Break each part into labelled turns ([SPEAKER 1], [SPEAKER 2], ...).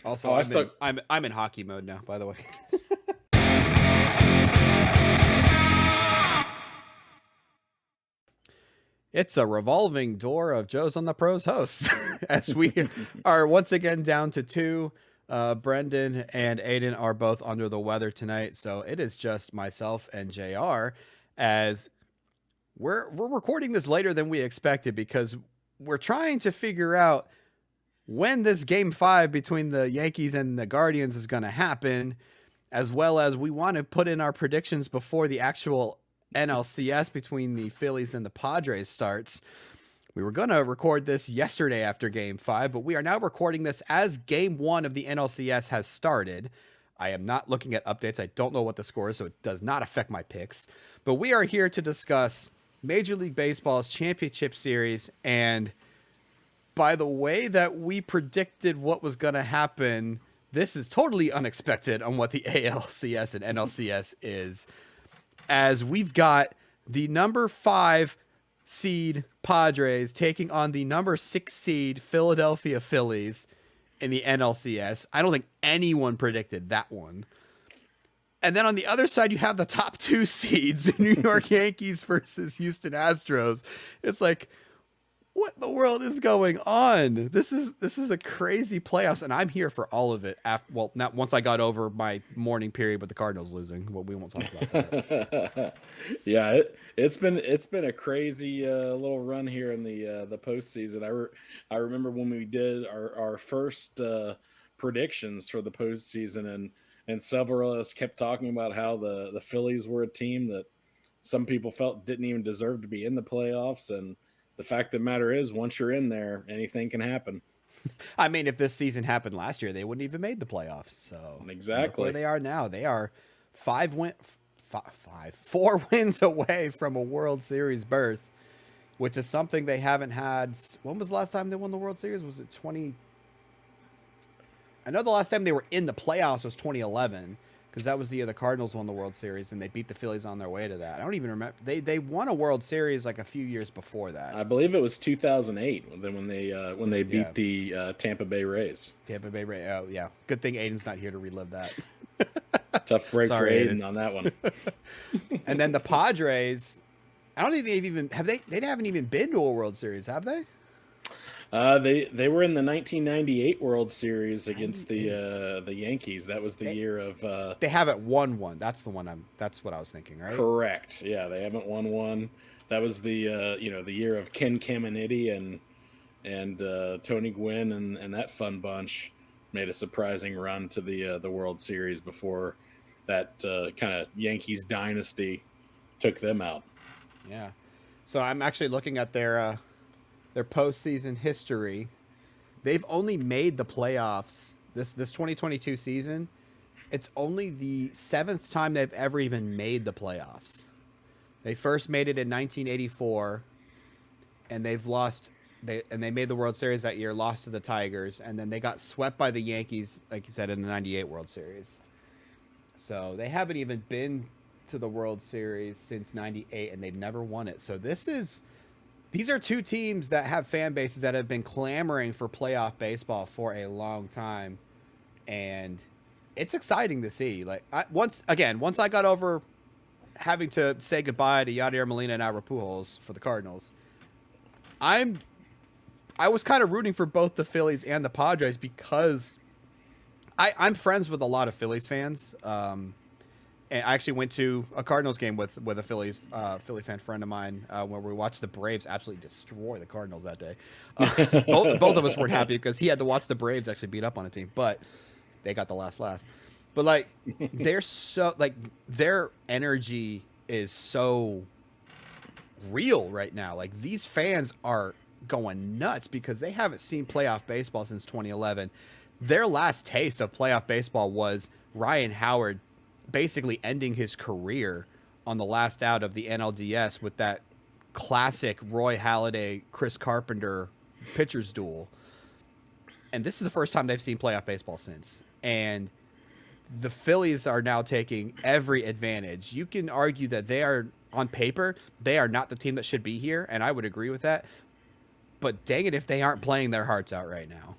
[SPEAKER 1] Also, I'm in hockey mode now, by the way. It's a revolving door of Joe's on the Pros hosts as we are once again down to two. Brendan and Aiden are both under the weather tonight, so it is just myself and JR as we're recording this later than we expected because we're trying to figure out when this game 5 between the Yankees and the Guardians is going to happen, as well as we want to put in our predictions before the actual NLCS between the Phillies and the Padres starts. We were going to record this yesterday after game 5, but we are now recording this as game 1 of the NLCS has started. I am not looking at updates. I don't know what the score is, so it does not affect my picks. But we are here to discuss Major League Baseball's championship series. And by the way that we predicted what was going to happen, this is totally unexpected on what the ALCS and NLCS is, as we've got the number 5 seed Padres taking on the number 6 seed Philadelphia Phillies in the NLCS. I don't think anyone predicted that one. And then on the other side, you have the top 2 seeds, New York Yankees versus Houston Astros. It's like, what in the world is going on? This is a crazy playoffs, and I'm here for all of it. Not once I got over my mourning period with the Cardinals losing. Well, we won't talk about that.
[SPEAKER 2] Yeah, it's been a crazy little run here in the postseason. I remember when we did our first predictions for the postseason, and several of us kept talking about how the Phillies were a team that some people felt didn't even deserve to be in the playoffs, and the fact of the matter is, once you're in there, anything can happen.
[SPEAKER 1] I mean, if this season happened last year, they wouldn't even made the playoffs. So
[SPEAKER 2] exactly
[SPEAKER 1] where they are now, they are 4 wins away from a World Series berth, which is something they haven't had. When was the last time they won the World Series? Was it 20? I know the last time they were in the playoffs was 2011. Because that was the year the Cardinals won the World Series, and they beat the Phillies on their way to that. I don't even remember. They won a World Series like a few years before that.
[SPEAKER 2] I believe it was 2008 when they beat the Tampa Bay Rays.
[SPEAKER 1] Tampa Bay Rays. Oh yeah, good thing Aiden's not here to relive that.
[SPEAKER 2] Tough break for Aiden on that one.
[SPEAKER 1] And then the Padres. I don't think they've even They haven't even been to a World Series, have they?
[SPEAKER 2] They were in the 1998 World Series against the Yankees. That was the year of.
[SPEAKER 1] They haven't won one. That's the one. That's what I was thinking, right?
[SPEAKER 2] Correct. Yeah, they haven't won one. That was the the year of Ken Caminiti and Tony Gwynn and that fun bunch made a surprising run to the World Series before that kind of Yankees dynasty took them out.
[SPEAKER 1] Yeah. So I'm actually looking at their postseason history. They've only made the playoffs this 2022 season. It's only the 7th time they've ever even made the playoffs. They first made it in 1984, and they've lost. They made the World Series that year, lost to the Tigers, and then they got swept by the Yankees, like you said, in the 98 World Series. So they haven't even been to the World Series since 98, and they've never won it. So these are 2 teams that have fan bases that have been clamoring for playoff baseball for a long time, and it's exciting to see. Like once I got over having to say goodbye to Yadier Molina and Albert Pujols for the Cardinals, I was kind of rooting for both the Phillies and the Padres because I'm friends with a lot of Phillies fans. And I actually went to a Cardinals game with a Philly fan friend of mine where we watched the Braves absolutely destroy the Cardinals that day. Both of us weren't happy because he had to watch the Braves actually beat up on a team, but they got the last laugh. But like, their energy is so real right now. Like these fans are going nuts because they haven't seen playoff baseball since 2011. Their last taste of playoff baseball was Ryan Howard basically ending his career on the last out of the NLDS with that classic Roy Halladay, Chris Carpenter pitcher's duel. And this is the first time they've seen playoff baseball since. And the Phillies are now taking every advantage. You can argue that they are, on paper, they are not the team that should be here, and I would agree with that. But dang it if they aren't playing their hearts out right now.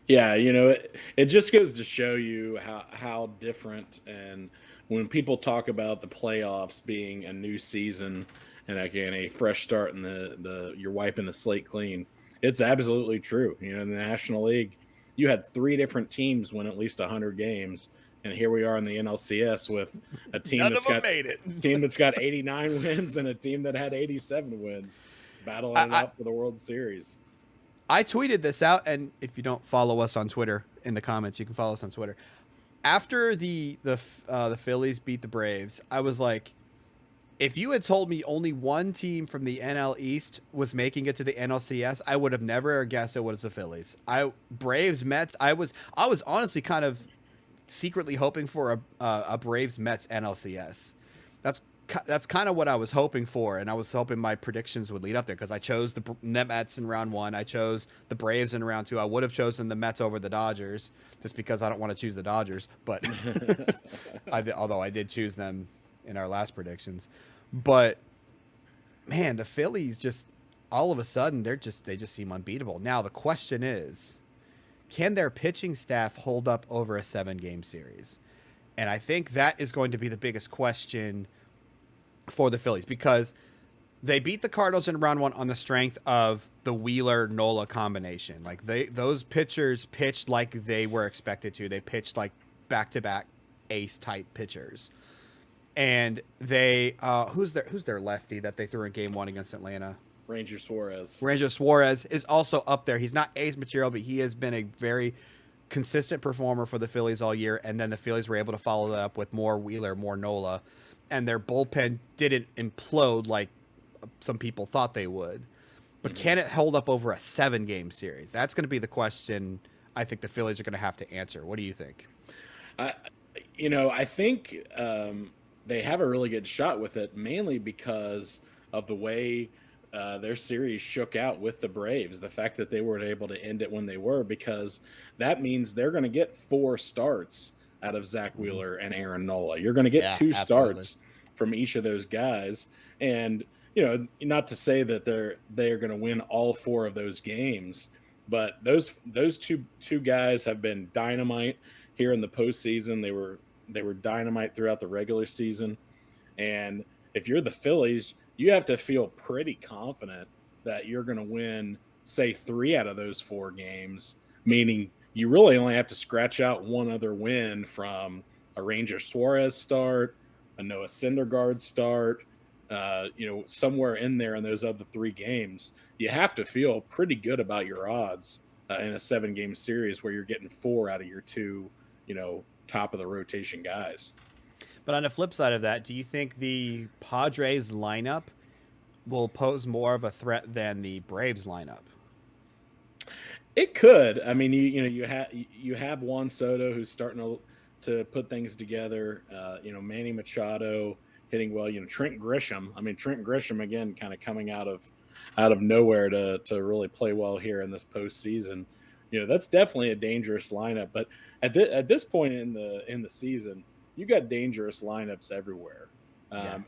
[SPEAKER 2] Yeah, it just goes to show you how different, and when people talk about the playoffs being a new season and again a fresh start and the you're wiping the slate clean, it's absolutely true. In the National League, you had three different teams win at least 100 games, and here we are in the NLCS with a team
[SPEAKER 1] None of
[SPEAKER 2] that's
[SPEAKER 1] them
[SPEAKER 2] got
[SPEAKER 1] made it.
[SPEAKER 2] 89 wins and a team that had 87 wins battling it
[SPEAKER 1] I,
[SPEAKER 2] out for the World Series.
[SPEAKER 1] I tweeted this out, and if you don't follow us on Twitter, in the comments, you can follow us on Twitter. After the Phillies beat the Braves, I was like, if you had told me only one team from the NL East was making it to the NLCS, I would have never guessed it was the Phillies. Braves Mets. I was honestly kind of secretly hoping for a Braves Mets NLCS. That's kind of what I was hoping for, and I was hoping my predictions would lead up there because I chose the Mets in round one. I chose the Braves in round two. I would have chosen the Mets over the Dodgers just because I don't want to choose the Dodgers, but although I did choose them in our last predictions. But man, the Phillies just all of a sudden they just seem unbeatable. Now the question is, can their pitching staff hold up over a 7-game series? And I think that is going to be the biggest question for the Phillies because they beat the Cardinals in round one on the strength of the Wheeler-Nola combination. Like those pitchers pitched like they were expected to. They pitched like back-to-back ace-type pitchers. And they who's their lefty that they threw in game one against Atlanta?
[SPEAKER 2] Ranger Suarez.
[SPEAKER 1] Ranger Suarez is also up there. He's not ace material, but he has been a very consistent performer for the Phillies all year. And then the Phillies were able to follow that up with more Wheeler, more Nola. And their bullpen didn't implode like some people thought they would. But can it hold up over a 7-game series? That's going to be the question I think the Phillies are going to have to answer. What do you think?
[SPEAKER 2] I think they have a really good shot with it, mainly because of the way their series shook out with the Braves. The fact that they were able to end it when they were, because that means they're going to get 4 starts out of Zach Wheeler and Aaron Nola. You're going to get 2 starts from each of those guys. And, not to say that they're going to win all 4 of those games, but those two guys have been dynamite here in the postseason. They were dynamite throughout the regular season. And if you're the Phillies, you have to feel pretty confident that you're going to win, say, 3 out of those 4 games, meaning you really only have to scratch out one other win from a Ranger Suarez start, a Noah Syndergaard start, somewhere in there in those other 3 games. You have to feel pretty good about your odds in a 7-game series where you're getting 4 out of your 2, top of the rotation guys.
[SPEAKER 1] But on the flip side of that, do you think the Padres lineup will pose more of a threat than the Braves lineup?
[SPEAKER 2] It could. I mean, you have Juan Soto who's starting to put things together. Manny Machado hitting well. Trent Grisham. I mean, Trent Grisham again, kind of coming out of nowhere to really play well here in this postseason. That's definitely a dangerous lineup. But at this point in the season, you got dangerous lineups everywhere. And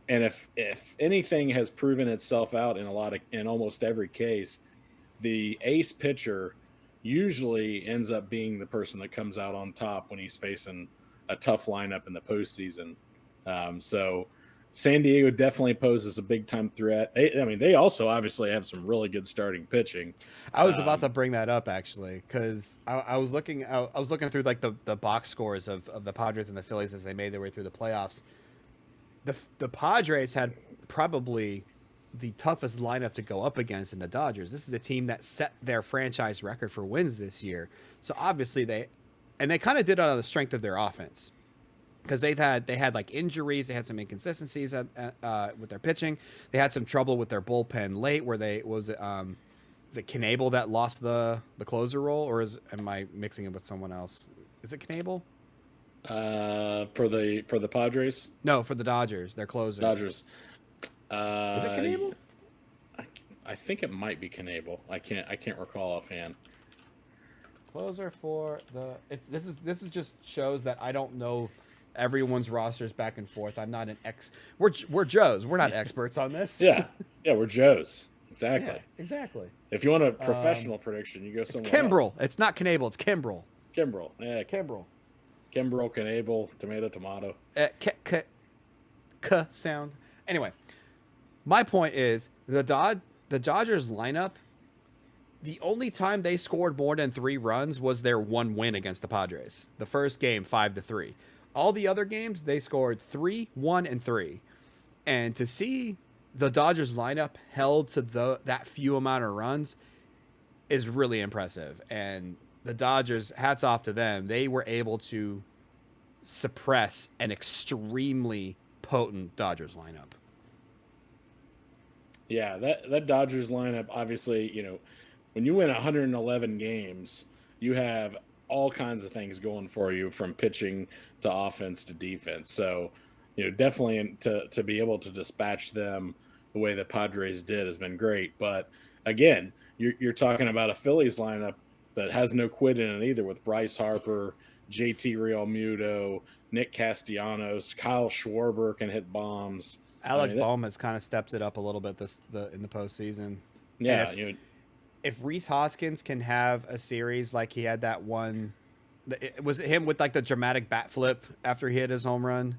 [SPEAKER 2] if anything has proven itself out in almost every case, the ace pitcher usually ends up being the person that comes out on top when he's facing a tough lineup in the postseason. So San Diego definitely poses a big time threat. They also obviously have some really good starting pitching.
[SPEAKER 1] I was about to bring that up actually, because I was looking through like the box scores of the Padres and the Phillies as they made their way through the playoffs. The Padres had probably the toughest lineup to go up against in the Dodgers. This is the team that set their franchise record for wins this year. So obviously they kind of did it on the strength of their offense. Because they had like injuries, they had some inconsistencies with their pitching. They had some trouble with their bullpen late, where is it Knable that lost the closer role, or am I mixing it with someone else? Is it Knable?
[SPEAKER 2] For the Padres?
[SPEAKER 1] No, for the Dodgers, their closer.
[SPEAKER 2] Dodgers.
[SPEAKER 1] Is it Knable?
[SPEAKER 2] I think it might be Knable. I can't recall offhand.
[SPEAKER 1] Closer for this is just shows that I don't know everyone's rosters back and forth. I'm not an we're Joes. We're not experts on this.
[SPEAKER 2] Yeah, we're Joes. Exactly.
[SPEAKER 1] Yeah, exactly.
[SPEAKER 2] If you want a professional prediction, you go
[SPEAKER 1] It's
[SPEAKER 2] somewhere
[SPEAKER 1] Kimbrel.
[SPEAKER 2] else.
[SPEAKER 1] It's not Knable. It's Kimbrel.
[SPEAKER 2] Kimbrel. Yeah,
[SPEAKER 1] Kimbrel.
[SPEAKER 2] Kimbrel, Canable, tomato.
[SPEAKER 1] K sound. Anyway, my point is the Dodgers lineup. The only time they scored more than 3 runs was their one win against the Padres. The first game, 5-3. All the other games, they scored 3, 1, and 3. And to see the Dodgers lineup held to that few amount of runs is really impressive. And the Dodgers, hats off to them, they were able to suppress an extremely potent Dodgers lineup.
[SPEAKER 2] Yeah, that Dodgers lineup, obviously, when you win 111 games, you have all kinds of things going for you, from pitching to offense to defense. So, definitely to be able to dispatch them the way the Padres did has been great. But again, you're talking about a Phillies lineup that has no quit in it either, with Bryce Harper, JT Realmuto, Nick Castellanos, Kyle Schwarber can hit bombs.
[SPEAKER 1] Alec Bohm has kind of stepped it up a little bit in the postseason.
[SPEAKER 2] Yeah,
[SPEAKER 1] if Rhys Hoskins can have a series like he had that one, it was him with like the dramatic bat flip after he hit his home run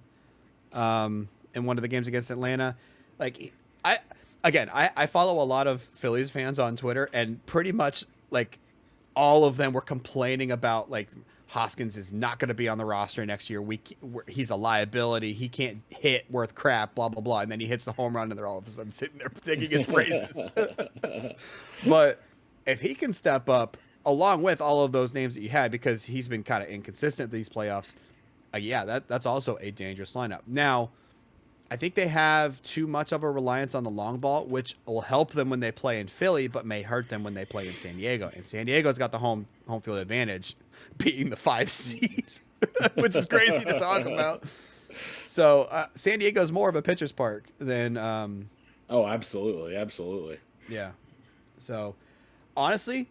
[SPEAKER 1] in one of the games against Atlanta. Like I follow a lot of Phillies fans on Twitter, and pretty much like all of them were complaining about like Hoskins is not going to be on the roster next year. He's a liability. He can't hit worth crap, blah, blah, blah. And then he hits the home run and they're all of a sudden sitting there singing his praises. But if he can step up along with all of those names that you had, because he's been kind of inconsistent these playoffs, that's also a dangerous lineup. Now, I think they have too much of a reliance on the long ball, which will help them when they play in Philly, but may hurt them when they play in San Diego. And San Diego's got the home field advantage, being the 5 seed, which is crazy to talk about. So San Diego's more of a pitcher's park than.
[SPEAKER 2] Oh, absolutely.
[SPEAKER 1] Yeah. So honestly,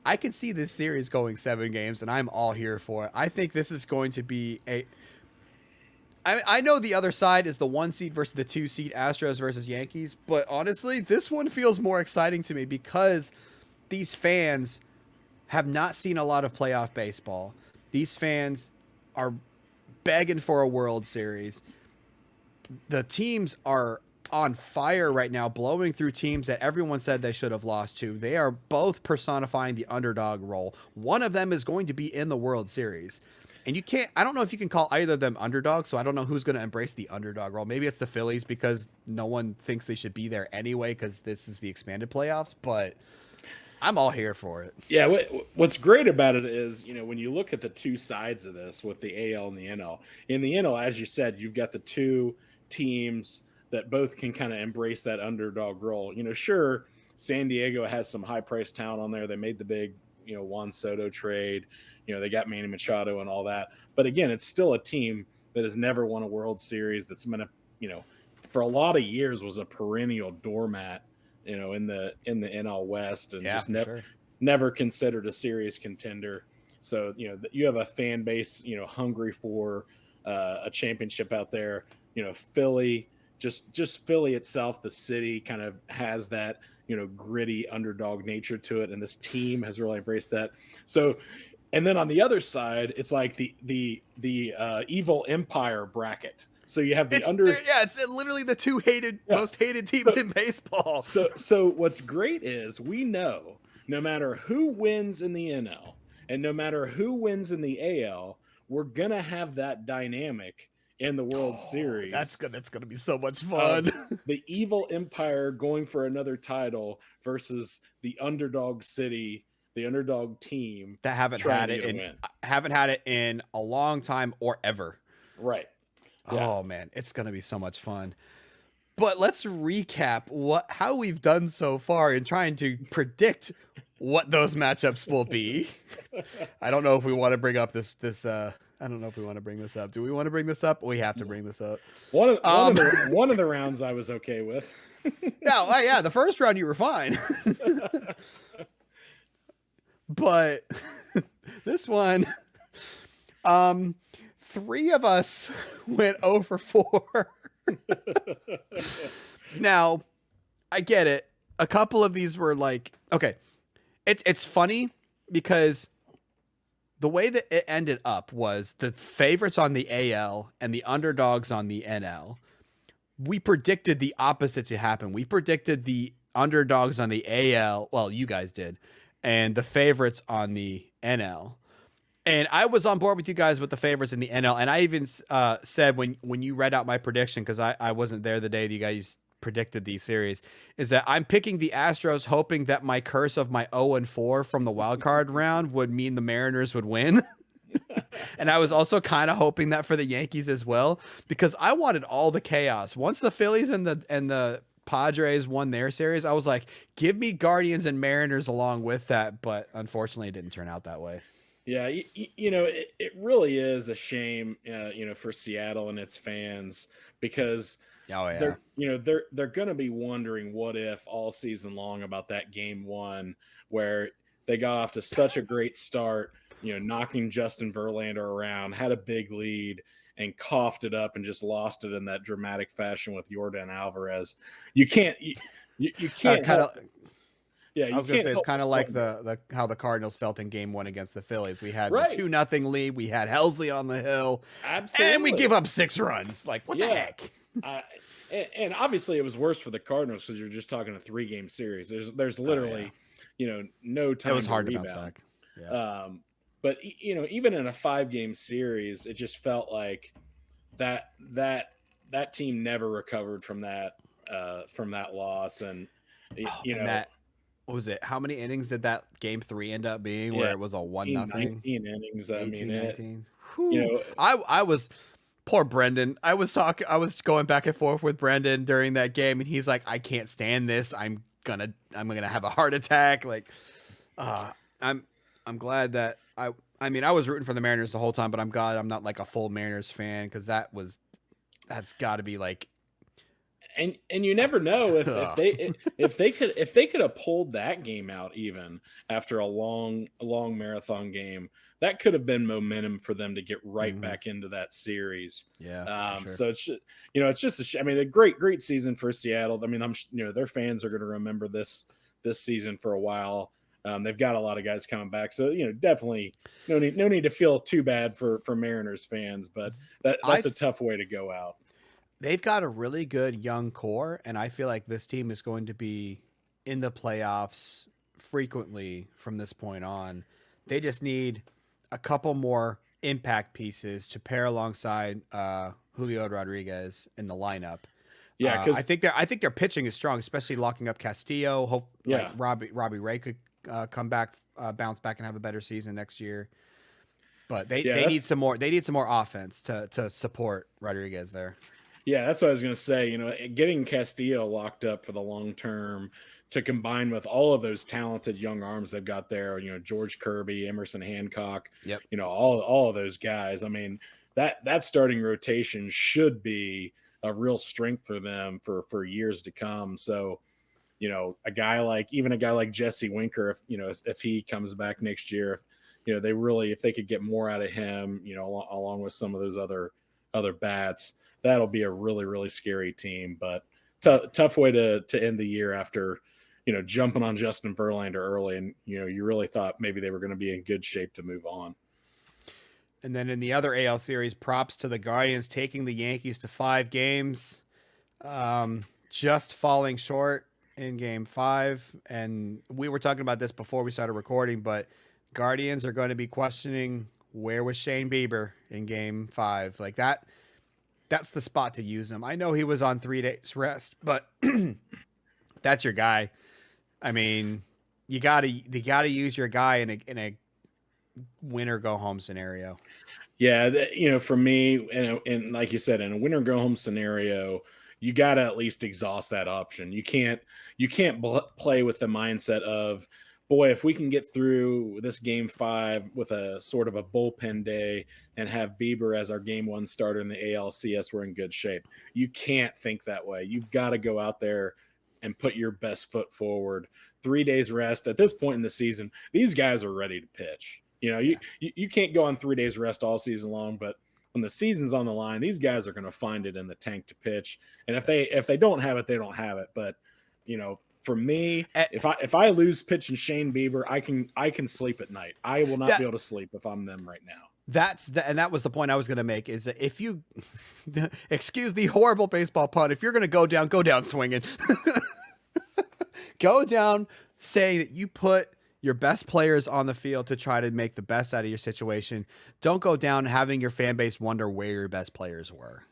[SPEAKER 1] I can see this series going 7 games, and I'm all here for it. I think this is going to be I know the other side is the 1 seed versus the 2 seed, Astros versus Yankees, but honestly, this one feels more exciting to me because these fans have not seen a lot of playoff baseball. These fans are begging for a World Series. The teams are on fire right now, blowing through teams that everyone said they should have lost to. They are both personifying the underdog role. One of them is going to be in the World Series. And I don't know if you can call either of them underdogs, so I don't know who's going to embrace the underdog role. Maybe it's the Phillies because no one thinks they should be there anyway because this is the expanded playoffs, but I'm all here for it.
[SPEAKER 2] Yeah, what's great about it is, when you look at the two sides of this with the AL and the NL. In the NL, as you said, you've got the 2 teams that both can kind of embrace that underdog role. Sure, San Diego has some high-priced talent on there. They made the big, Juan Soto trade. They got Manny Machado and all that. But again, it's still a team that has never won a World Series, that's been for a lot of years was a perennial doormat, in the NL West, and just never considered a serious contender. So, you have a fan base, hungry for a championship out there. Philly, just Philly itself, the city kind of has that, gritty underdog nature to it. And this team has really embraced that. So, and then on the other side, it's like the evil empire bracket. So you have the
[SPEAKER 1] it's literally the 2 most hated teams in baseball.
[SPEAKER 2] So what's great is we know no matter who wins in the NL and no matter who wins in the AL, we're gonna have that dynamic in the World Series.
[SPEAKER 1] That's gonna be so much fun.
[SPEAKER 2] The evil empire going for another title versus the underdog city, the underdog team
[SPEAKER 1] that haven't had it in a long time or ever.
[SPEAKER 2] Right.
[SPEAKER 1] Yeah. Oh man, it's gonna be so much fun. But let's recap how we've done so far in trying to predict what those matchups will be. I don't know if we want to bring up this. I don't know if we want to bring this up. Do we want to bring this up? We have to bring this up.
[SPEAKER 2] One of the rounds I was okay with.
[SPEAKER 1] Yeah, the first round you were fine. But this one, 3 of us went 0 for 4. Now, I get it. a couple of these were like, okay, it's funny because the way that it ended up was the favorites on the AL and the underdogs on the NL. We predicted the opposite to happen. We predicted the underdogs on the AL. Well, you guys did, and the favorites on the NL. And I was on board with you guys with the favorites in the NL. And I even said when you read out my prediction, because I wasn't there the day that you guys predicted these series, is that I'm picking the Astros, hoping that my curse of my 0-4 from the wild card round would mean the Mariners would win. And I was also kind of hoping that for the Yankees as well, because I wanted all the chaos. Once the Phillies and the Padres won their series, I was like, give me Guardians and Mariners along with that. But unfortunately, it didn't turn out that way.
[SPEAKER 2] Yeah, it really is a shame, for Seattle and its fans, because
[SPEAKER 1] Oh yeah,
[SPEAKER 2] they're going to be wondering what if all season long about that game one where they got off to such a great start, knocking Justin Verlander around, had a big lead, and coughed it up and just lost it in that dramatic fashion with Yordan Alvarez. You can't
[SPEAKER 1] kind of.
[SPEAKER 2] Yeah,
[SPEAKER 1] I was gonna say it's kind of like the how the Cardinals felt in Game 1 against the Phillies. We had
[SPEAKER 2] Right.
[SPEAKER 1] the 2-0 lead. We had Helsley on the hill,
[SPEAKER 2] Absolutely,
[SPEAKER 1] and we give up 6 runs. Like what the heck?
[SPEAKER 2] And obviously it was worse for the Cardinals because you're just talking a 3-game series. There's literally, no time.
[SPEAKER 1] It was hard to
[SPEAKER 2] rebound.
[SPEAKER 1] bounce back. Yeah.
[SPEAKER 2] But even in a 5-game series, it just felt like that team never recovered from that loss, and
[SPEAKER 1] that, what was it? How many innings did that Game 3 end up being? Where it was a 1-0,
[SPEAKER 2] 19 innings.
[SPEAKER 1] 19. I was. Poor Brendan. I was going back and forth with Brendan during that game, and he's like, I can't stand this. I'm gonna have a heart attack. Like, I'm glad that I was rooting for the Mariners the whole time, but I'm glad I'm not like a full Mariners fan, because that's got to be like.
[SPEAKER 2] And you never know if they could have pulled that game out even after a long marathon game. That could have been momentum for them to get right back into that series.
[SPEAKER 1] Yeah. Sure.
[SPEAKER 2] So it's just a great season for Seattle. I mean, their fans are going to remember this season for a while. They've got a lot of guys coming back, so definitely no need to feel too bad for Mariners fans, but that's a tough way to go out.
[SPEAKER 1] They've got a really good young core, and I feel like this team is going to be in the playoffs frequently from this point on. They just need a couple more impact pieces to pair alongside Julio Rodriguez in the lineup.
[SPEAKER 2] Yeah,
[SPEAKER 1] I think their pitching is strong, especially locking up Castillo. Like Robbie Ray could come back, bounce back, and have a better season next year. But they need some more. They need some more offense to support Rodriguez there.
[SPEAKER 2] Yeah, that's what I was going to say. Getting Castillo locked up for the long term to combine with all of those talented young arms they've got there, George Kirby, Emerson Hancock,
[SPEAKER 1] yep.
[SPEAKER 2] All of those guys. I mean, that starting rotation should be a real strength for them for years to come. So, a guy like Jesse Winker, if he comes back next year, if they could get more out of him, along with some of those other bats, that'll be a really, really scary team. But tough way to end the year after, jumping on Justin Verlander early, and you really thought maybe they were going to be in good shape to move on.
[SPEAKER 1] And then in the other AL series, props to the Guardians taking the Yankees to 5 games, just falling short in Game 5. And we were talking about this before we started recording, but Guardians are going to be questioning, where was Shane Bieber in Game 5? Like that's the spot to use him. I know he was on 3 days rest, but that's your guy. I mean, you gotta use your guy in a win or go home scenario.
[SPEAKER 2] Yeah, for me, and like you said, in a win or go home scenario, you got to at least exhaust that option. You can't play with the mindset of, boy, if we can get through this Game 5 with a sort of a bullpen day and have Bieber as our Game 1 starter in the ALCS, we're in good shape. You can't think that way. You've got to go out there and put your best foot forward. 3 days rest. At this point in the season, these guys are ready to pitch. You can't go on 3 days rest all season long, but when the season's on the line, these guys are going to find it in the tank to pitch. And if they don't have it, they don't have it. But, For me,
[SPEAKER 1] Eh,
[SPEAKER 2] if I lose pitching Shane Bieber, I can sleep at night. I will not be
[SPEAKER 1] that
[SPEAKER 2] able to sleep if I'm them right now.
[SPEAKER 1] and that was the point I was going to make, is that if you excuse the horrible baseball pun, if you're going to go down swinging. Go down saying that you put your best players on the field to try to make the best out of your situation. Don't go down having your fan base wonder where your best players were.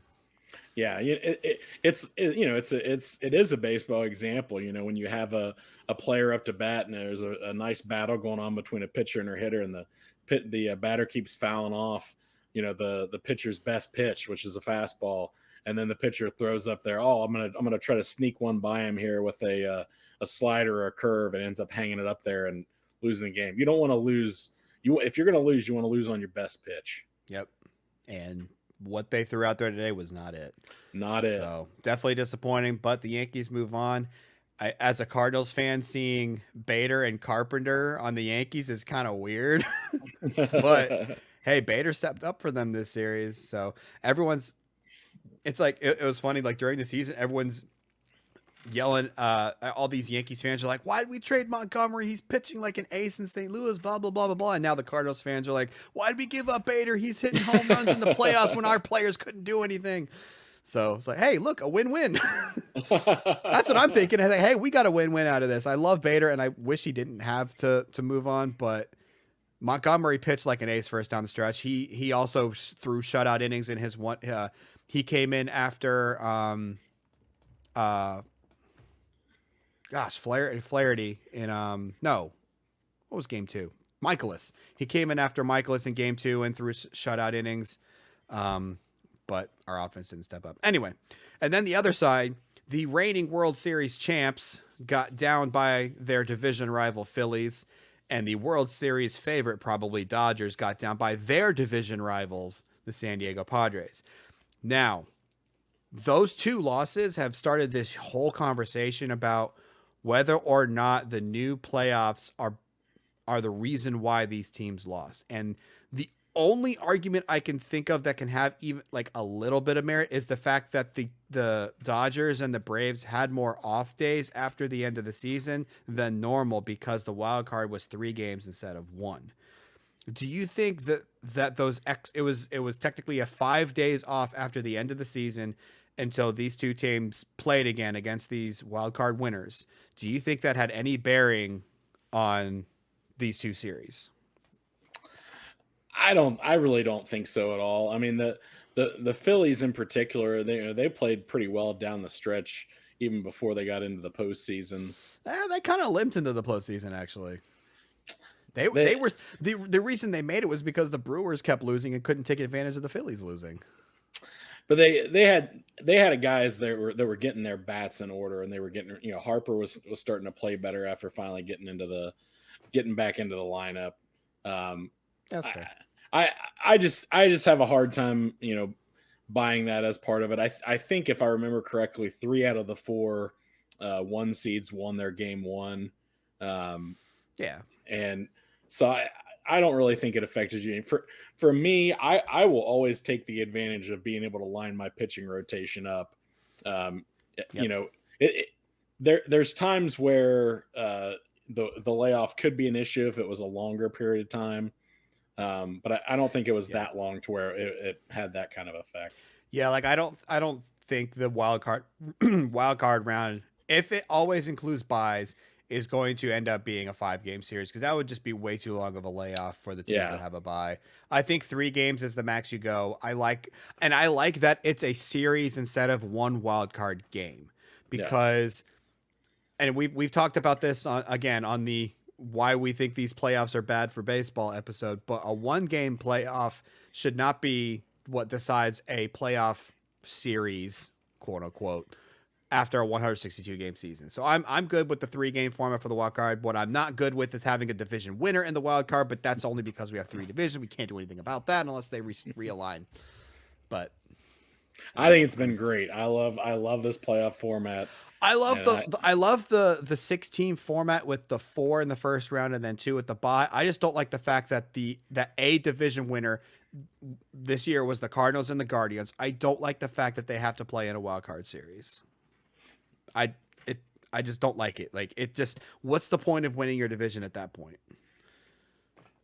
[SPEAKER 2] Yeah, it is a baseball example. You know, when you have a player up to bat and there's a nice battle going on between a pitcher and her hitter, and the batter keeps fouling off, you know, the pitcher's best pitch, which is a fastball, and then the pitcher throws up there. Oh, I'm gonna try to sneak one by him here with a slider or a curve, and ends up hanging it up there and losing the game. You don't want to lose. If you're gonna lose, you want to lose on your best pitch.
[SPEAKER 1] Yep. And what they threw out there today was not it.
[SPEAKER 2] Not it.
[SPEAKER 1] So definitely disappointing, but the Yankees move on. As a Cardinals fan, seeing Bader and Carpenter on the Yankees is kind of weird. But hey, Bader stepped up for them this series. So it's like, it was funny, like during the season, everyone's yelling, all these Yankees fans are like, why did we trade Montgomery? He's pitching like an ace in St. Louis, blah, blah, blah, blah, blah. And now the Cardinals fans are like, why did we give up Bader? He's hitting home runs in the playoffs when our players couldn't do anything. So it's like, hey, look, a win-win. That's what I'm thinking. I think, hey, we got a win-win out of this. I love Bader, and I wish he didn't have to move on, but Montgomery pitched like an ace first down the stretch. He also threw shutout innings in his one. He came in after Flaherty in no, what was game 2? Michaelis. He came in after Michaelis in game 2 and threw shutout innings. But our offense didn't step up. Anyway, and then the other side, the reigning World Series champs got down by their division rival Phillies, and the World Series favorite, probably Dodgers, got down by their division rivals, the San Diego Padres. Now, those two losses have started this whole conversation about whether or not the new playoffs are the reason why these teams lost. And the only argument I can think of that can have even like a little bit of merit is the fact that the Dodgers and the Braves had more off days after the end of the season than normal because the wild card was 3 games instead of 1. Do you think that those it was technically a 5 days off after the end of the season until these two teams played again against these wild card winners? Do you think that had any bearing on these two series?
[SPEAKER 2] I really don't think so at all. I mean, the Phillies in particular, they played pretty well down the stretch, even before they got into the postseason.
[SPEAKER 1] They kind of limped into the postseason, actually. They were the reason they made it was because the Brewers kept losing and couldn't take advantage of the Phillies losing.
[SPEAKER 2] But they had guys that were getting their bats in order, and they were getting, you know, Harper was starting to play better after finally getting back into the lineup.
[SPEAKER 1] That's fair.
[SPEAKER 2] I just have a hard time, you know, buying that as part of it. I think if I remember correctly, 3 out of the 4 1 seeds won their game 1.
[SPEAKER 1] Yeah.
[SPEAKER 2] And so I don't really think it affected you. For me, I will always take the advantage of being able to line my pitching rotation up. You know, there's times where the layoff could be an issue if it was a longer period of time. But I don't think it was that long to where it had that kind of effect.
[SPEAKER 1] Yeah, like I don't think the wild card round, if it always includes buys, is going to end up being a 5-game series, because that would just be way too long of a layoff for the team to have a bye. I think 3 games is the max you go. I like that it's a series instead of one wild card game, because and we've talked about this on the why we think these playoffs are bad for baseball episode, but a 1-game playoff should not be what decides a playoff series, quote unquote, after a 162 game season. So I'm good with the 3-game format for the wild card. What I'm not good with is having a division winner in the wild card, but that's only because we have 3 divisions. We can't do anything about that unless they realign. But
[SPEAKER 2] I think it's been great. I love this playoff format.
[SPEAKER 1] I love the 6-team format with the 4 in the first round and then 2 at the bye. I just don't like the fact that that a division winner this year was the Cardinals and the Guardians. I don't like the fact that they have to play in a wild card series. I just don't like it. Like it just, what's the point of winning your division at that point?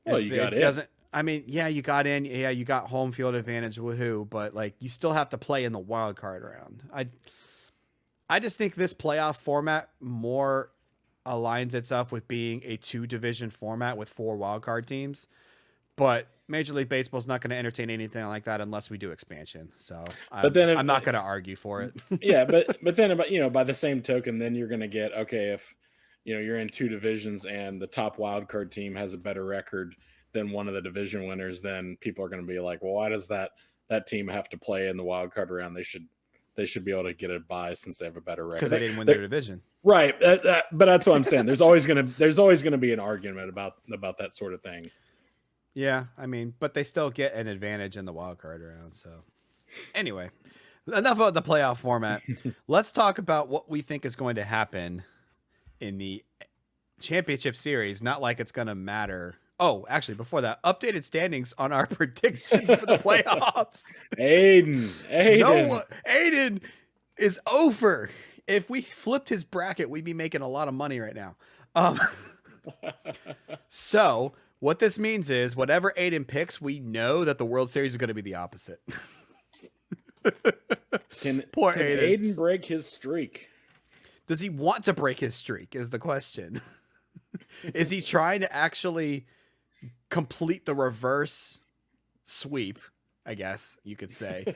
[SPEAKER 2] Well, you got
[SPEAKER 1] It doesn't. I mean, yeah, you got in. Yeah, you got home field advantage. Woohoo! But like, you still have to play in the wild card round. I just think this playoff format more aligns itself with being a 2-division format with 4 wild card teams. But Major League Baseball is not going to entertain anything like that unless we do expansion. So I'm not going to argue for it.
[SPEAKER 2] Yeah, but then about, by the same token, then you're going to get, okay, if you're in 2 divisions and the top wild card team has a better record than one of the division winners, then people are going to be like, well, why does that team have to play in the wild card round? They should be able to get a bye since they have a better record
[SPEAKER 1] because they didn't win their division.
[SPEAKER 2] Right. But that's what I'm saying. There's always going to be an argument about that sort of thing.
[SPEAKER 1] Yeah, I mean, but they still get an advantage in the wild card round. So anyway, enough about the playoff format. Let's talk about what we think is going to happen in the championship series. Not like it's going to matter. Oh, actually, before that, updated standings on our predictions for the playoffs. Aiden is over. If we flipped his bracket, we'd be making a lot of money right now. So what this means is whatever Aiden picks, we know that the World Series is going to be the opposite.
[SPEAKER 2] Can Aiden break his streak?
[SPEAKER 1] Does he want to break his streak is the question. Is he trying to actually complete the reverse sweep, I guess you could say,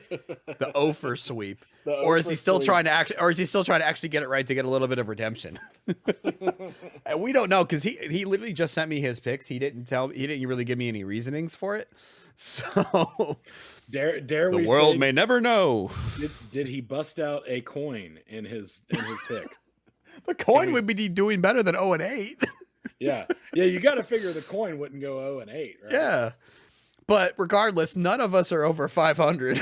[SPEAKER 1] the over sweep, or is he still trying to actually get it right to get a little bit of redemption? And we don't know because he literally just sent me his picks. He didn't really give me any reasonings for it. So
[SPEAKER 2] dare
[SPEAKER 1] the world may never know.
[SPEAKER 2] Did he bust out a coin in his picks?
[SPEAKER 1] The coin would be doing better than 0-8.
[SPEAKER 2] Yeah. You got to figure the coin wouldn't go 0-8, right?
[SPEAKER 1] Yeah. But regardless, none of us are over 500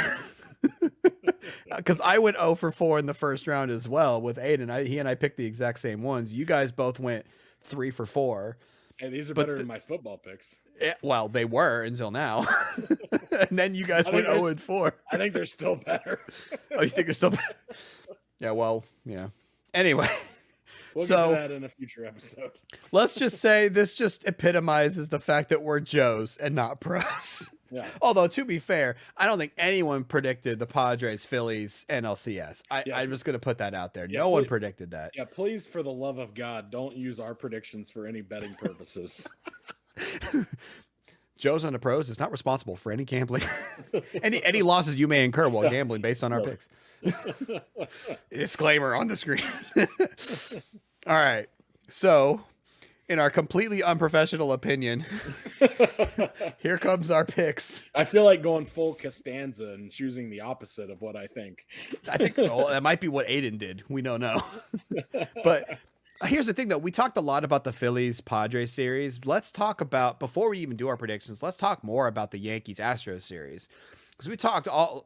[SPEAKER 1] because I went 0 for 4 in the first round as well with Aiden. He and I picked the exact same ones. You guys both went 3 for 4.
[SPEAKER 2] Hey, these are better than my football picks.
[SPEAKER 1] Well, they were until now. And then you guys went 0 and 4.
[SPEAKER 2] I think they're still better.
[SPEAKER 1] Oh, you think they're still better? Yeah, well, yeah. Anyway.
[SPEAKER 2] We'll get to that in a future episode.
[SPEAKER 1] Let's just say this just epitomizes the fact that we're Joes and not pros.
[SPEAKER 2] Yeah.
[SPEAKER 1] Although, to be fair, I don't think anyone predicted the Padres, Phillies, NLCS. I'm just going to put that out there. No one predicted that.
[SPEAKER 2] Yeah, please, for the love of God, don't use our predictions for any betting purposes.
[SPEAKER 1] Joe's on the Pros is not responsible for any gambling, any losses you may incur while gambling based on our picks. Disclaimer on the screen. All right. So, in our completely unprofessional opinion, here comes our picks.
[SPEAKER 2] I feel like going full Costanza and choosing the opposite of what I think.
[SPEAKER 1] I think that might be what Aiden did. We don't know. But here's the thing, though. We talked a lot about the Phillies Padres series. Let's talk about, before we even do our predictions, let's talk more about the Yankees Astros series. Because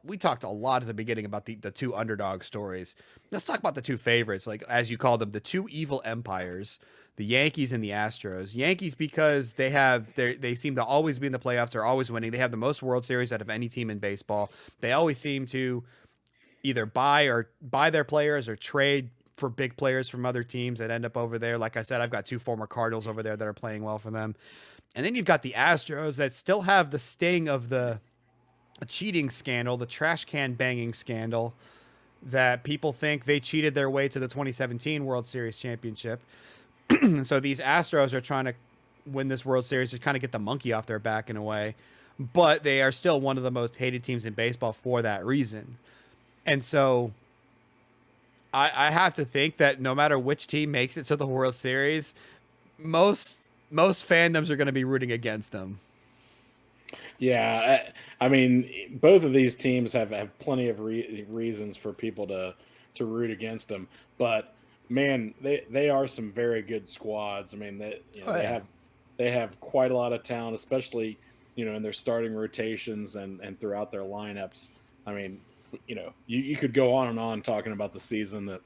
[SPEAKER 1] we talked a lot at the beginning about the 2 underdog stories. Let's talk about the 2 favorites, like as you call them, the 2 evil empires, the Yankees and the Astros. Yankees because they seem to always be in the playoffs. They're always winning. They have the most World Series out of any team in baseball. They always seem to either buy their players or trade for big players from other teams that end up over there. Like I said, I've got 2 former Cardinals over there that are playing well for them. And then you've got the Astros that still have the sting of the cheating scandal, the trash can banging scandal, that people think they cheated their way to the 2017 World Series championship. So these Astros are trying to win this World Series to kind of get the monkey off their back in a way, but they are still one of the most hated teams in baseball for that reason. And so I have to think that no matter which team makes it to the World Series, most fandoms are going to be rooting against them.
[SPEAKER 2] Yeah, I mean, both of these teams have plenty of reasons for people to root against them. But man, they are some very good squads. I mean, they have quite a lot of talent, especially in their starting rotations and throughout their lineups. I mean, you could go on and on talking about the season that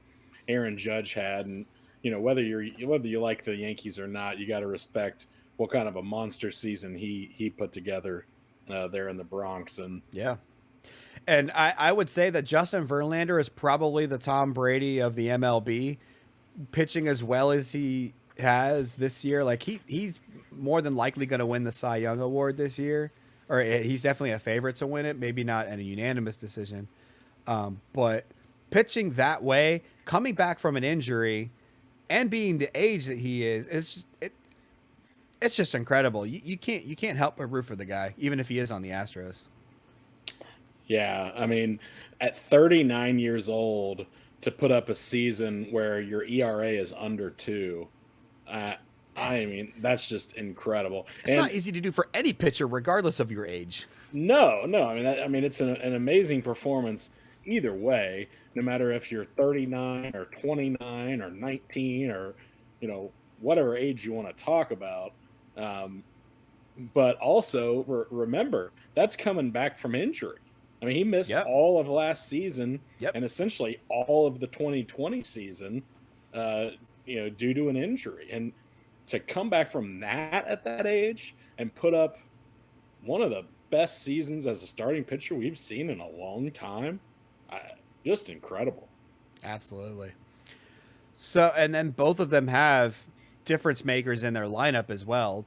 [SPEAKER 2] Aaron Judge had, and whether you like the Yankees or not, you got to respect what kind of a monster season he put together there in the Bronx. And
[SPEAKER 1] yeah, and I would say that Justin Verlander is probably the Tom Brady of the MLB, pitching as well as he has this year, like he's more than likely going to win the Cy Young Award this year, or he's definitely a favorite to win it. Maybe not in a unanimous decision, but pitching that way, coming back from an injury, and being the age that he is just, it's just incredible. You can't help but root for the guy, even if he is on the Astros.
[SPEAKER 2] Yeah, I mean, at 39 years old, to put up a season where your ERA is under 2, uh, I
[SPEAKER 1] Yes.
[SPEAKER 2] mean, that's just incredible.
[SPEAKER 1] It's
[SPEAKER 2] And
[SPEAKER 1] not easy to do for any pitcher, regardless of your age.
[SPEAKER 2] no, no, I mean, it's an amazing performance either way, no matter if you're 39 or 29 or 19 or, whatever age you want to talk about. Um, but also remember that's coming back from injury. I mean, he missed
[SPEAKER 1] Yep.
[SPEAKER 2] all of last season
[SPEAKER 1] Yep.
[SPEAKER 2] and essentially all of the 2020 season, due to an injury. And to come back from that at that age and put up one of the best seasons as a starting pitcher we've seen in a long time, just incredible.
[SPEAKER 1] Absolutely. So, and then both of them have difference makers in their lineup as well.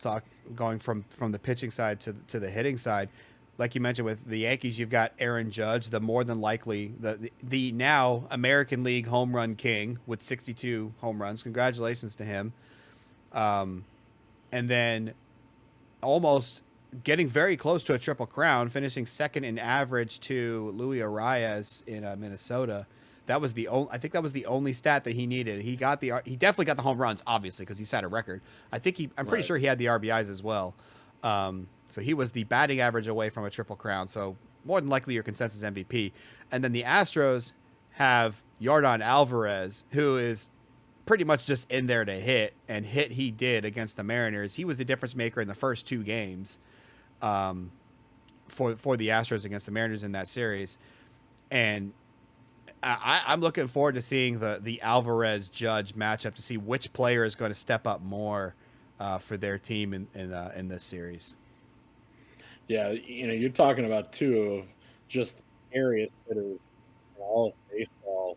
[SPEAKER 1] Going from the pitching side to the hitting side. Like you mentioned with the Yankees, you've got Aaron Judge, the more than likely the now American League home run king with 62 home runs. Congratulations to him. And then almost getting very close to a triple crown, finishing second in average to Luis Arias in Minnesota. That was I think that was the only stat that he needed. He definitely got the home runs, obviously, because he set a record. I'm pretty
[SPEAKER 2] Right.
[SPEAKER 1] sure he had the RBIs as well. So he was the batting average away from a triple crown. So more than likely your consensus MVP. And then the Astros have Yordan Alvarez, who is pretty much just in there to hit, and hit he did against the Mariners. He was the difference maker in the first 2 games for the Astros against the Mariners in that series. And I'm looking forward to seeing the Alvarez Judge matchup to see which player is going to step up more for their team in this series.
[SPEAKER 2] Yeah, you're talking about two of just the scariest hitters in all of baseball.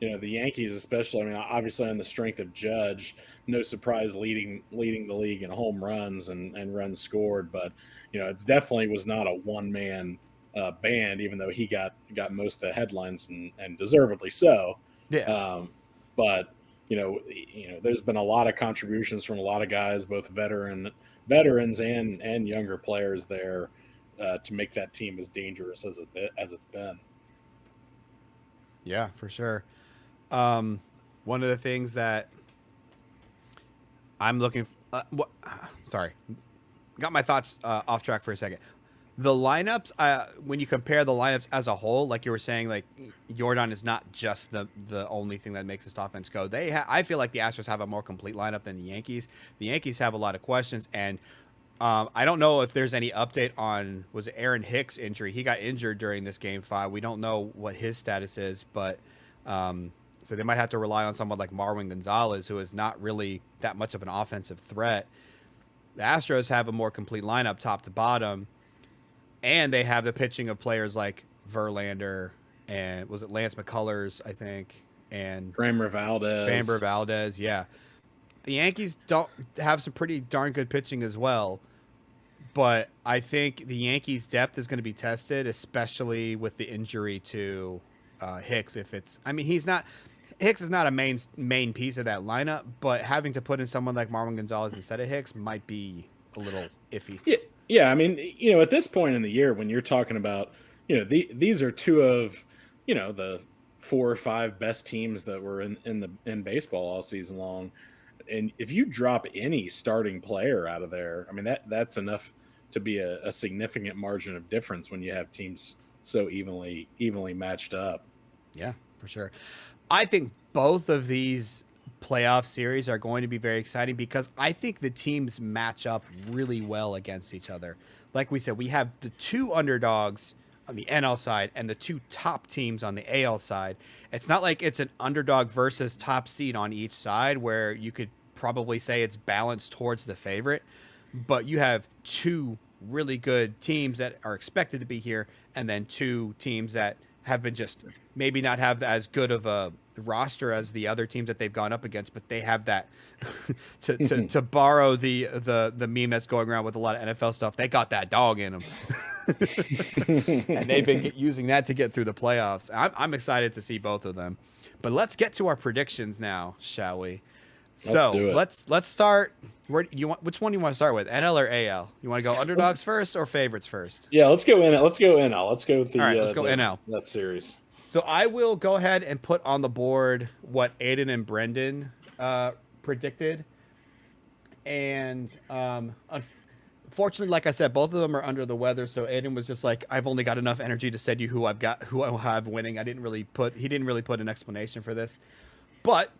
[SPEAKER 2] The Yankees, especially. I mean, obviously on the strength of Judge, no surprise leading the league in home runs and runs scored. But it's definitely was not a one man band, even though he got most of the headlines and deservedly so.
[SPEAKER 1] Yeah.
[SPEAKER 2] But there's been a lot of contributions from a lot of guys, both veterans and younger players there, to make that team as dangerous as it's been.
[SPEAKER 1] Yeah, for sure. One of the things that I'm looking sorry, got my thoughts off track for a second. The lineups, when you compare the lineups as a whole, like you were saying, like Yordan is not just the only thing that makes this offense go. I feel like the Astros have a more complete lineup than the Yankees. The Yankees have a lot of questions, and I don't know if there's any update on, was it Aaron Hicks' injury? He got injured during this Game 5. We don't know what his status is, but so they might have to rely on someone like Marwin Gonzalez, who is not really that much of an offensive threat. The Astros have a more complete lineup top to bottom, and they have the pitching of players like Verlander and was it Lance McCullers, I think, and
[SPEAKER 2] Framber Valdez.
[SPEAKER 1] Yeah. The Yankees don't have some pretty darn good pitching as well, but I think the Yankees' depth is going to be tested, especially with the injury to Hicks. Hicks is not a main piece of that lineup, but having to put in someone like Marwin Gonzalez instead of Hicks might be a little iffy.
[SPEAKER 2] Yeah. I mean, at this point in the year, when you're talking about, these are two of, the 4 or 5 best teams that were in baseball all season long. And if you drop any starting player out of there, I mean, that's enough to be a significant margin of difference when you have teams so evenly matched up.
[SPEAKER 1] Yeah, for sure. I think both of these playoff series are going to be very exciting because I think the teams match up really well against each other. Like we said, we have the 2 underdogs on the NL side and the 2 top teams on the AL side. It's not like it's an underdog versus top seed on each side where you could probably say it's balanced towards the favorite, but you have 2 really good teams that are expected to be here and then 2 teams that have been just maybe not have as good of a roster as the other teams that they've gone up against, but they have that to borrow the meme that's going around with a lot of NFL stuff. They got that dog in them, and they've been using that to get through the playoffs. I'm excited to see both of them. But let's get to our predictions now, shall we? Let's start. Which one do you want to start with? NL or AL? You want to go underdogs first or favorites first?
[SPEAKER 2] Yeah, let's go NL. Let's go NL. Let's go with the.
[SPEAKER 1] All right, let's go NL.
[SPEAKER 2] That series.
[SPEAKER 1] So I will go ahead and put on the board what Aiden and Brendan predicted, and unfortunately, like I said, both of them are under the weather. So Aiden was just like, "I've only got enough energy to send you who I have winning." He didn't really put an explanation for this, but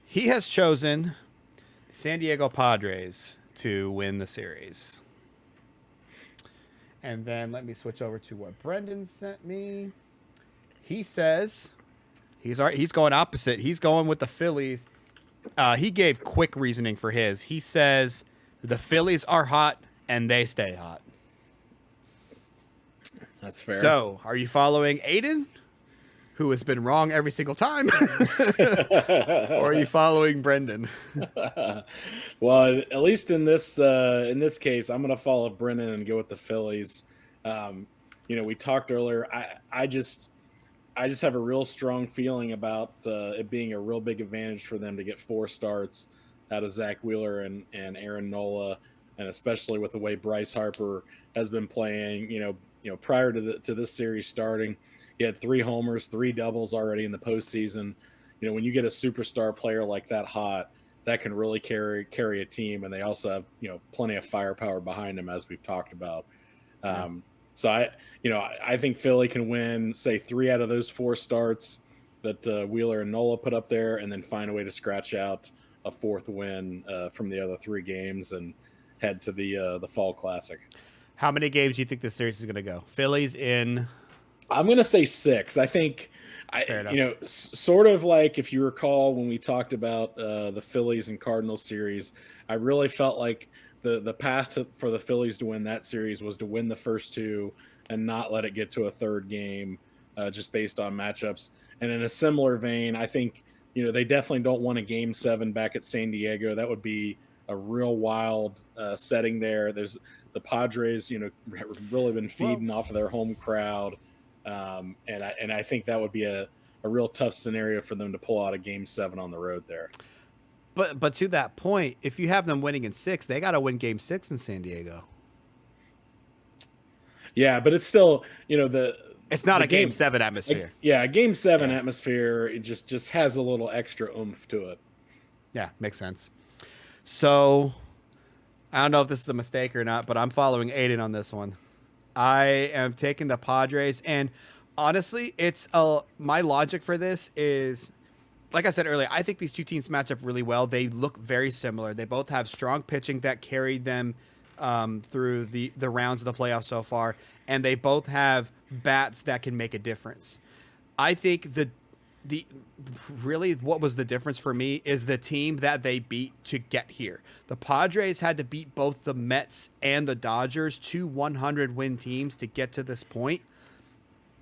[SPEAKER 1] he has chosen the San Diego Padres to win the series. And then let me switch over to what Brendan sent me. He says he's going opposite. He's going with the Phillies. He gave quick reasoning for his. He says the Phillies are hot and they stay hot.
[SPEAKER 2] That's fair.
[SPEAKER 1] So, are you following Aiden, who has been wrong every single time, or are you following Brendan?
[SPEAKER 2] Well, at least in this case, I'm going to follow Brendan and go with the Phillies. We talked earlier. I just have a real strong feeling about it being a real big advantage for them to get 4 starts out of Zach Wheeler and Aaron Nola, and especially with the way Bryce Harper has been playing. Prior to this series starting, he had 3 homers, 3 doubles already in the postseason. When you get a superstar player like that hot, that can really carry a team, and they also have plenty of firepower behind them, as we've talked about. So I think Philly can win, say, 3 out of those 4 starts that Wheeler and Nola put up there, and then find a way to scratch out a 4th win from the other 3 games and head to the Fall Classic.
[SPEAKER 1] How many games do you think this series is going to go? Phillies in?
[SPEAKER 2] I'm going to say 6. I think, sort of like if you recall when we talked about the Phillies and Cardinals series, I really felt like the path for the Phillies to win that series was to win the first 2 and not let it get to a 3rd game just based on matchups. And in a similar vein, I think, they definitely don't want a Game 7 back at San Diego. That would be a real wild setting there. There's the Padres, really been feeding off of their home crowd. And I think that would be a real tough scenario for them to pull out a Game 7 on the road there.
[SPEAKER 1] But to that point, if you have them winning in 6, they got to win Game 6 in San Diego.
[SPEAKER 2] Yeah, but it's still,
[SPEAKER 1] it's not a Game 7 atmosphere.
[SPEAKER 2] A Game 7 atmosphere, it just has a little extra oomph to it.
[SPEAKER 1] Yeah, makes sense. So, I don't know if this is a mistake or not, but I'm following Aiden on this one. I am taking the Padres, and honestly, my logic for this is, like I said earlier, I think these 2 teams match up really well. They look very similar. They both have strong pitching that carried them through the rounds of the playoffs so far, and they both have bats that can make a difference. I think the really what was the difference for me is the team that they beat to get here. The Padres had to beat both the Mets and the Dodgers, 2 100-win teams, to get to this point.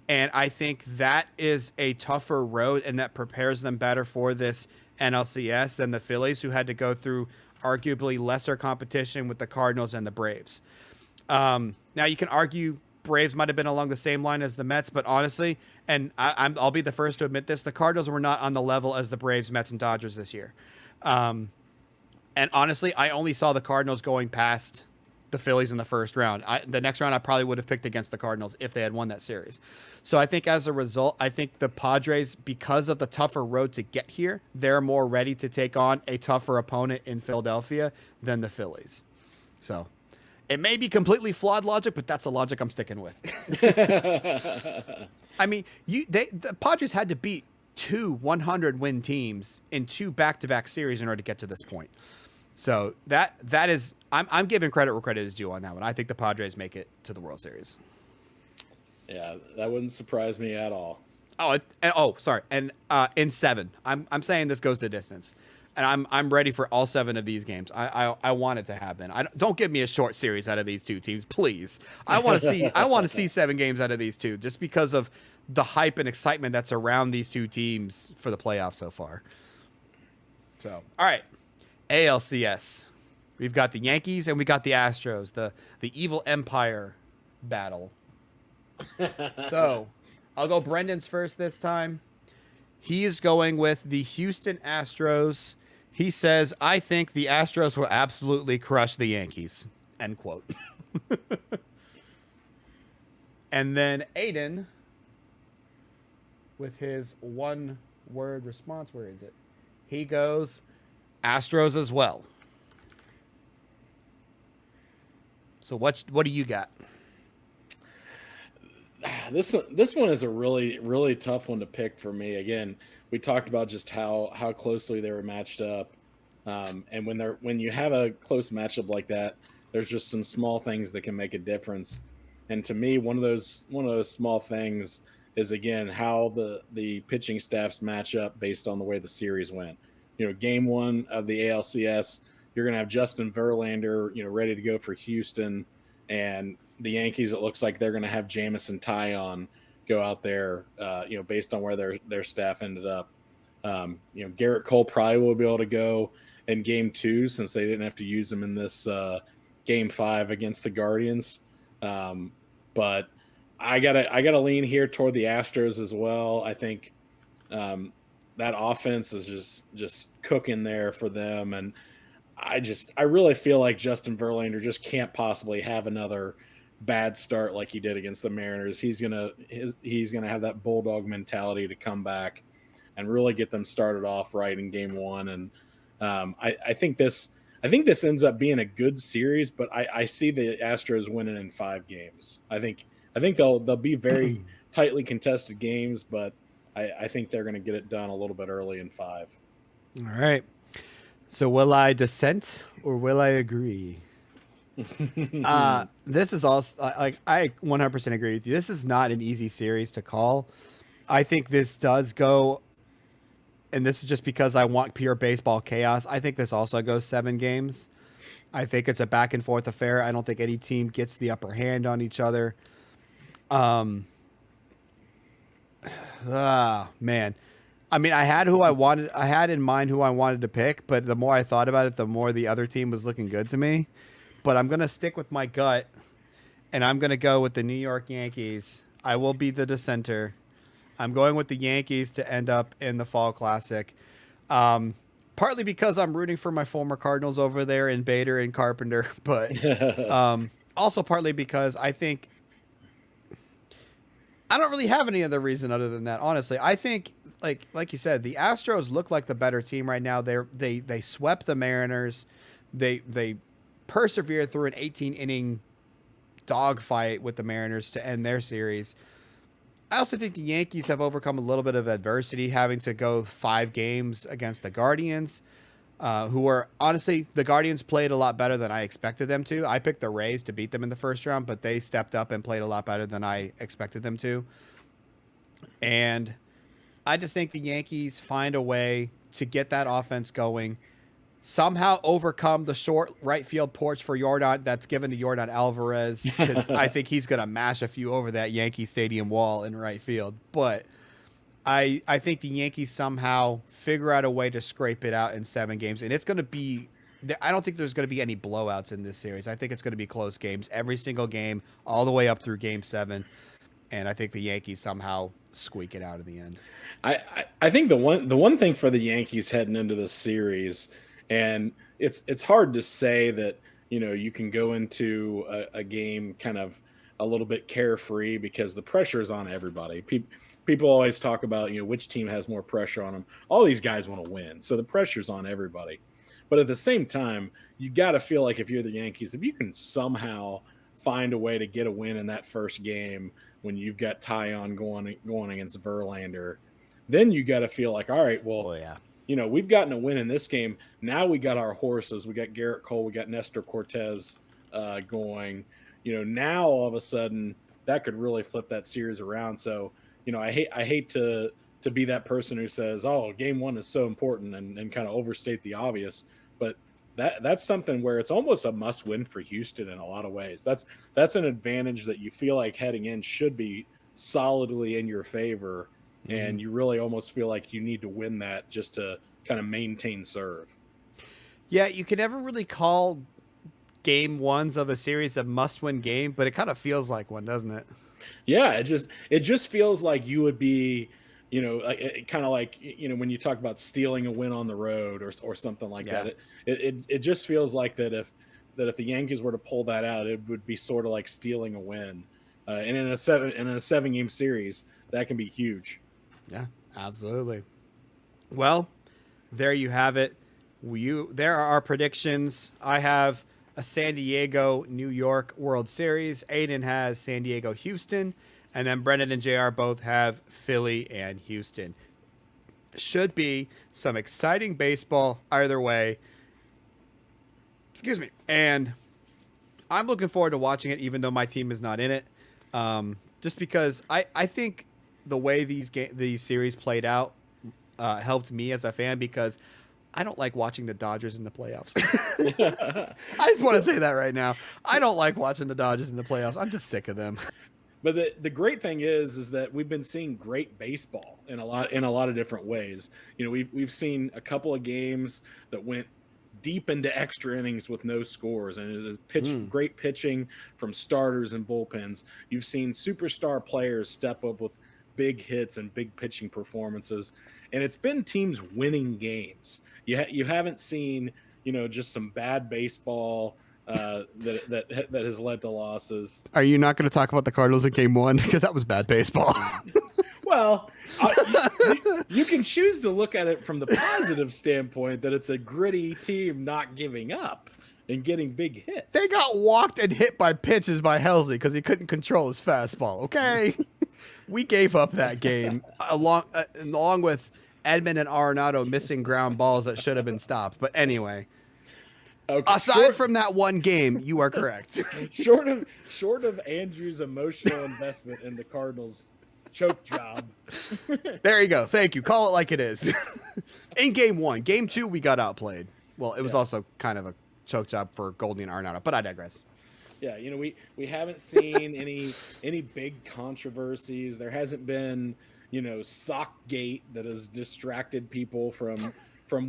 [SPEAKER 1] And I think that is a tougher road, and that prepares them better for this NLCS than the Phillies, who had to go through arguably lesser competition with the Cardinals and the Braves. Now, you can argue Braves might have been along the same line as the Mets, but honestly, and I'll be the first to admit this, the Cardinals were not on the level as the Braves, Mets, and Dodgers this year. And honestly, I only saw the Cardinals going past the Phillies in the first round. The next round, I probably would have picked against the Cardinals if they had won that series. So I think as a result, I think the Padres, because of the tougher road to get here, they're more ready to take on a tougher opponent in Philadelphia than the Phillies. So it may be completely flawed logic, but that's the logic I'm sticking with. I mean, the Padres had to beat 2 100-win teams in 2 back-to-back series in order to get to this point. So that is, I'm giving credit where credit is due on that one. I think the Padres make it to the World Series.
[SPEAKER 2] Yeah, that wouldn't surprise me at all.
[SPEAKER 1] Sorry. And in 7, I'm saying this goes to distance, and I'm ready for all 7 of these games. I want it to happen. Don't give me a short series out of these 2 teams, please. I want to see 7 games out of these 2, just because of the hype and excitement that's around these two teams for the playoffs so far. So, all right, ALCS. We've got the Yankees and we got the Astros, the evil empire battle. So, I'll go Brendan's first this time. He is going with the Houston Astros. He says, I think the Astros will absolutely crush the Yankees. End quote. And then Aiden, with his one-word response, where is it? He goes, Astros as well. So what do you got?
[SPEAKER 2] This one is a really tough one to pick for me. Again, we talked about just how closely they were matched up, and when you have a close matchup like that, there's just some small things that can make a difference. And to me, one of those small things is, again, how the pitching staffs match up based on the way the series went. Game 1 of the ALCS, you're going to have Justin Verlander, ready to go for Houston, and the Yankees, it looks like they're going to have Jamison Taillon go out there, based on where their staff ended up. Garrett Cole probably will be able to go in Game 2 since they didn't have to use him in this Game 5 against the Guardians. But I gotta lean here toward the Astros as well. I think that offense is just cooking there for them, and I really feel like Justin Verlander just can't possibly have another bad start like he did against the Mariners. He's gonna have that bulldog mentality to come back and really get them started off right in Game 1. And I think this ends up being a good series, but I see the Astros winning in 5 games. I think they'll be very tightly contested games, but I think they're going to get it done a little bit early in 5.
[SPEAKER 1] All right. So will I dissent or will I agree? This is also like I 100% agree with you. This is not an easy series to call. I think this does go, and this is just because I want pure baseball chaos. I think this also goes 7 games. I think it's a back and forth affair. I don't think any team gets the upper hand on each other. Man. I mean, I had in mind who I wanted to pick, but the more I thought about it, the more the other team was looking good to me. But I'm going to stick with my gut, and I'm going to go with the New York Yankees. I will be the dissenter. I'm going with the Yankees to end up in the Fall Classic. Partly because I'm rooting for my former Cardinals over there in Bader and Carpenter, but also partly because I think I don't really have any other reason other than that. Honestly, I think like you said, the Astros look like the better team right now. They swept the Mariners. They persevered through an 18-inning dogfight with the Mariners to end their series. I also think the Yankees have overcome a little bit of adversity, having to go 5 games against the Guardians, who are honestly, the Guardians played a lot better than I expected them to. I picked the Rays to beat them in the first round, but they stepped up and played a lot better than I expected them to. And I just think the Yankees find a way to get that offense going, somehow overcome the short right field porch for Yordan that's given to Yordan Alvarez, because I think he's going to mash a few over that Yankee Stadium wall in right field. But I think the Yankees somehow figure out a way to scrape it out in 7 games. And it's going to be – I don't think there's going to be any blowouts in this series. I think it's going to be close games every single game all the way up through Game 7. And I think the Yankees somehow squeak it out at the end.
[SPEAKER 2] I think the one thing for the Yankees heading into this series – and it's hard to say that, you can go into a game kind of a little bit carefree because the pressure is on everybody. People always talk about, which team has more pressure on them. All these guys want to win, so the pressure's on everybody. But at the same time, you got to feel like if you're the Yankees, if you can somehow find a way to get a win in that first game when you've got Taillon going against Verlander, then you got to feel like, all right, well,
[SPEAKER 1] yeah.
[SPEAKER 2] We've gotten a win in this game. Now we got our horses. We got Garrett Cole. We got Nestor Cortez going. Now all of a sudden that could really flip that series around. So, I hate to be that person who says, "Oh, Game 1 is so important," and kind of overstate the obvious. But that's something where it's almost a must-win for Houston in a lot of ways. That's an advantage that you feel like heading in should be solidly in your favor,
[SPEAKER 1] Mm-hmm.
[SPEAKER 2] and you really almost feel like you need to win that just to kind of maintain serve.
[SPEAKER 1] Yeah, you can never really call game ones of a series a must-win game, but it kind of feels like one, doesn't it?
[SPEAKER 2] Yeah, it just feels like you would be, kind of like, when you talk about stealing a win on the road or something like
[SPEAKER 1] Yeah.
[SPEAKER 2] that. It just feels like that if the Yankees were to pull that out, it would be sort of like stealing a win. And in a 7-game series, that can be huge.
[SPEAKER 1] Yeah, absolutely. Well, there you have it. There are our predictions. I have a San Diego, New York World Series. Aiden has San Diego, Houston, and then Brendan and JR both have Philly and Houston. Should be some exciting baseball either way. Excuse me. And I'm looking forward to watching it, even though my team is not in it. Just because I think the way these series played out helped me as a fan, because I don't like watching the Dodgers in the playoffs. I just want to say that right now. I don't like watching the Dodgers in the playoffs. I'm just sick of them.
[SPEAKER 2] But the great thing is that we've been seeing great baseball in a lot of different ways. We've seen a couple of games that went deep into extra innings with no scores, and it is great pitching from starters and bullpens. You've seen superstar players step up with big hits and big pitching performances, and it's been teams winning games. You haven't seen just some bad baseball that has led to losses.
[SPEAKER 1] Are you not going to talk about the Cardinals in Game 1? Because that was bad baseball.
[SPEAKER 2] Well, you can choose to look at it from the positive standpoint that it's a gritty team not giving up and getting big hits.
[SPEAKER 1] They got walked and hit by pitches by Helsley because he couldn't control his fastball. Okay, we gave up that game along with Edman and Arenado missing ground balls that should have been stopped. But anyway,
[SPEAKER 2] okay,
[SPEAKER 1] aside from that one game, you are correct.
[SPEAKER 2] short of Andrew's emotional investment in the Cardinals' choke job.
[SPEAKER 1] There you go. Thank you. Call it like it is. In Game 1. Game 2, we got outplayed. Well, it was also kind of a choke job for Goldie and Arenado, but I digress.
[SPEAKER 2] Yeah, we haven't seen any big controversies. There hasn't been Sockgate that has distracted people from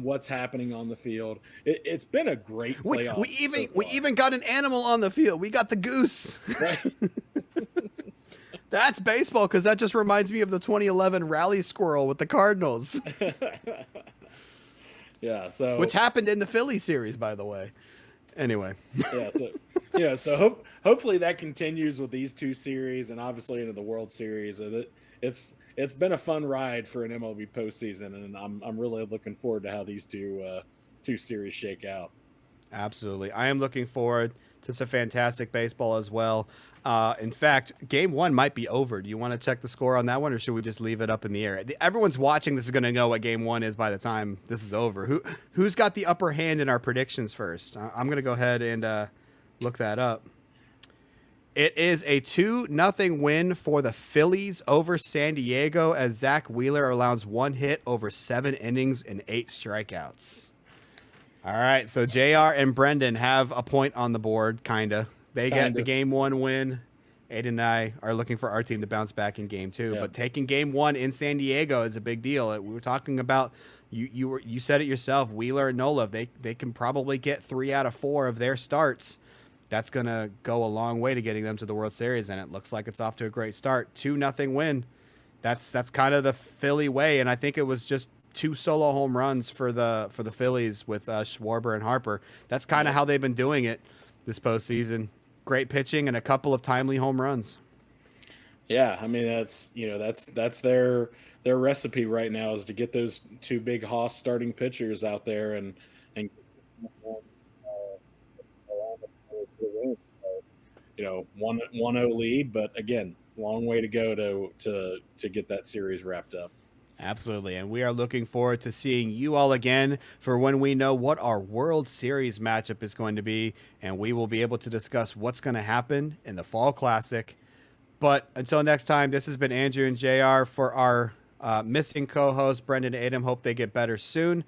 [SPEAKER 2] what's happening on the field. It's been a great playoff.
[SPEAKER 1] We even got an animal on the field. We got the goose.
[SPEAKER 2] Right.
[SPEAKER 1] That's baseball, because that just reminds me of the 2011 rally squirrel with the Cardinals.
[SPEAKER 2] Yeah, which
[SPEAKER 1] happened in the Philly series, by the way. Anyway.
[SPEAKER 2] So hopefully that continues with these two series, and obviously into the World Series. It's been a fun ride for an MLB postseason, and I'm really looking forward to how these two series shake out.
[SPEAKER 1] Absolutely, I am looking forward to some fantastic baseball as well. In fact, Game 1 might be over. Do you want to check the score on that one, or should we just leave it up in the air? Everyone's watching this is going to know what Game 1 is by the time this is over. Who's got the upper hand in our predictions first? I'm going to go ahead and look that up. It is a 2-0 win for the Phillies over San Diego, as Zach Wheeler allows one hit over 7 innings and 8 strikeouts. All right, so JR and Brendan have a point on the board, kinda. They get the Game 1 win. Aiden and I are looking for our team to bounce back in Game 2. Yeah. But taking Game 1 in San Diego is a big deal. We were talking about, you said it yourself, Wheeler and Nola. They can probably get 3 out of 4 of their starts. That's going to go a long way to getting them to the World Series, and it looks like it's off to a great start. 2-0 win. That's kind of the Philly way, and I think it was just 2 solo home runs for the Phillies with Schwarber and Harper. That's kind of how they've been doing it this postseason. Great pitching and a couple of timely home runs.
[SPEAKER 2] Yeah, I mean that's their recipe right now, is to get those 2 big hoss starting pitchers out there and 1-0 lead, but again, long way to go to get that series wrapped up.
[SPEAKER 1] Absolutely, and we are looking forward to seeing you all again for when we know what our World Series matchup is going to be, and we will be able to discuss what's going to happen in the Fall Classic. But until next time, this has been Andrew and JR for our missing co-hosts, Brendan and Adam. Hope they get better soon.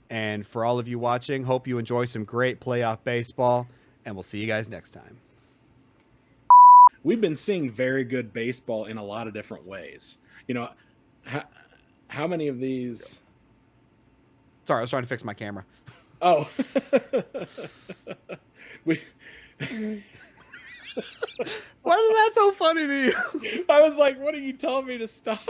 [SPEAKER 1] And for all of you watching, hope you enjoy some great playoff baseball, and we'll see you guys next time.
[SPEAKER 2] we've been seeing very good baseball in a lot of different ways. You know, how many of these?
[SPEAKER 1] Sorry, I was trying to fix my camera.
[SPEAKER 2] Oh, we.
[SPEAKER 1] Why is that so funny to you?
[SPEAKER 2] I was like, "What are you telling me to stop?"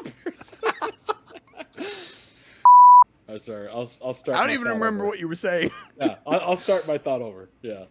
[SPEAKER 2] Oh, sorry. I'll start.
[SPEAKER 1] I don't even remember what you were saying.
[SPEAKER 2] Yeah, I'll start my thought over. Yeah.